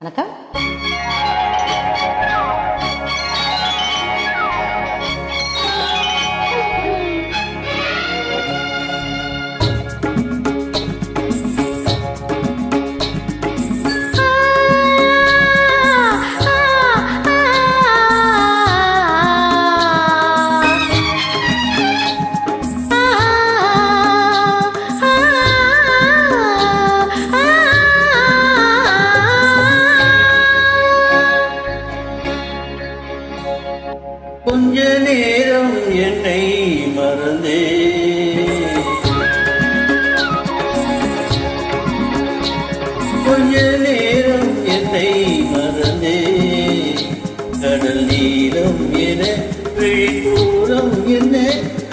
வணக்கம். கொஞ்ச நேரம் என்னை மறந்தே, கொஞ்ச நேரம் என்னை மறந்தே, கடல் நீரம் என விழிக்கூலம் என்ன,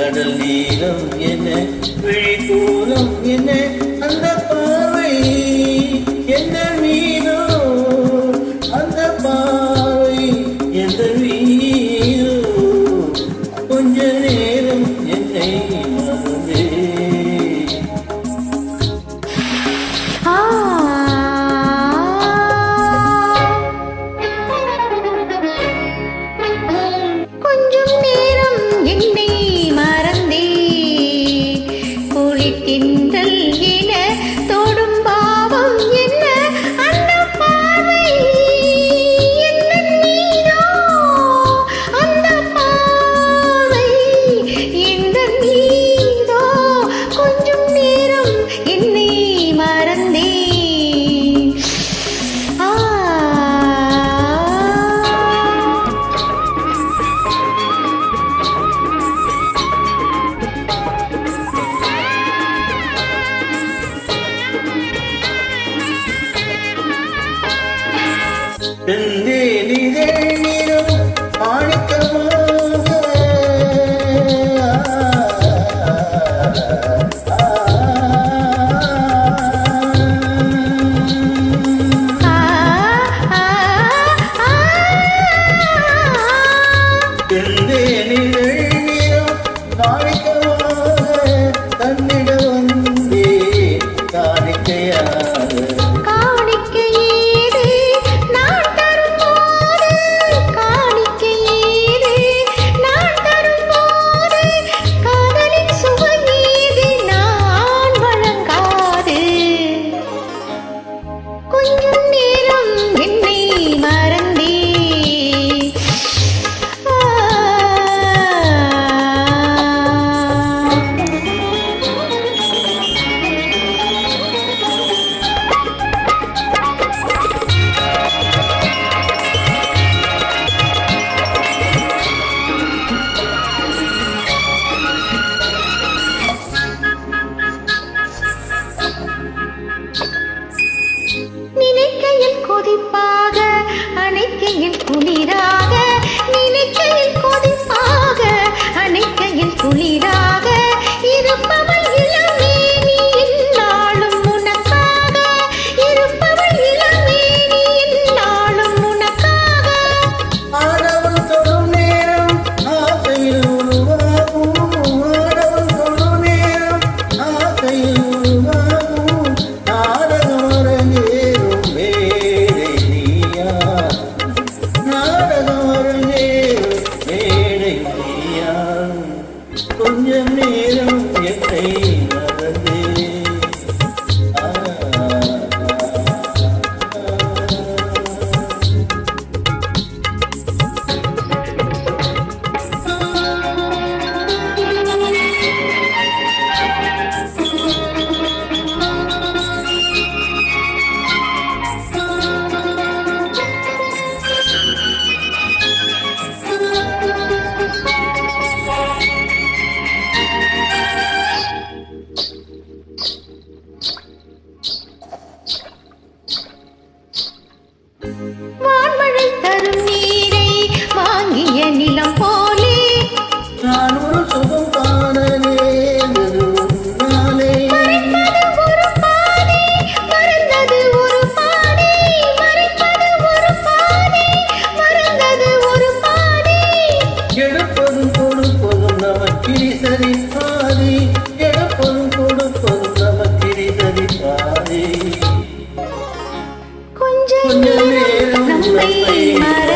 கடல் நீரம் என விழிக்கூலம் என்ன, அந்த பார்வை எந்த மீனோ, அந்த பார்வை எந்த மீனோ, கொஞ்ச நேரம் என்னை மறந்தே. கொஞ்சம் நேரம் என்னை மறந்தே, குளிக்கின்றல் என தொடும் பாவம் என்ன, அந்த பார்வை என்ன நீரோ, அந்த பார்வை எந்த நீரோ, கொஞ்சம் நேரம் என்னை மறந்தே. செந்தேனிலே நீரும் மாணிக்கமாக, செந்தேனிலே நீரும் மாணிக்கமாக, தன்னிட வந்தே காணிக்கையாக. நினைக்கையில் கொதிப்பாக, அணைக்கையில் குளிராக, நினைக்கையில் கொதிப்பாக, அணைக்கையில் குளிராக, இருப்பவள் இளமேனி எந்நாளும் உனக்காக, இருப்பவள் இளமேனி எந்நாளும் உனக்காக. ஆடவன் தொடும் நேரம் ஆசையில் உருவாகும், ஆடவன் தொடும் நேரம் ஆசையில் உருவாகும், நாடகம் அரங்கேறும் மேடை நீயா, நாடகம் அரங்கேறும் மேடை நீயா. கொஞ்ச நம்மை மறந்து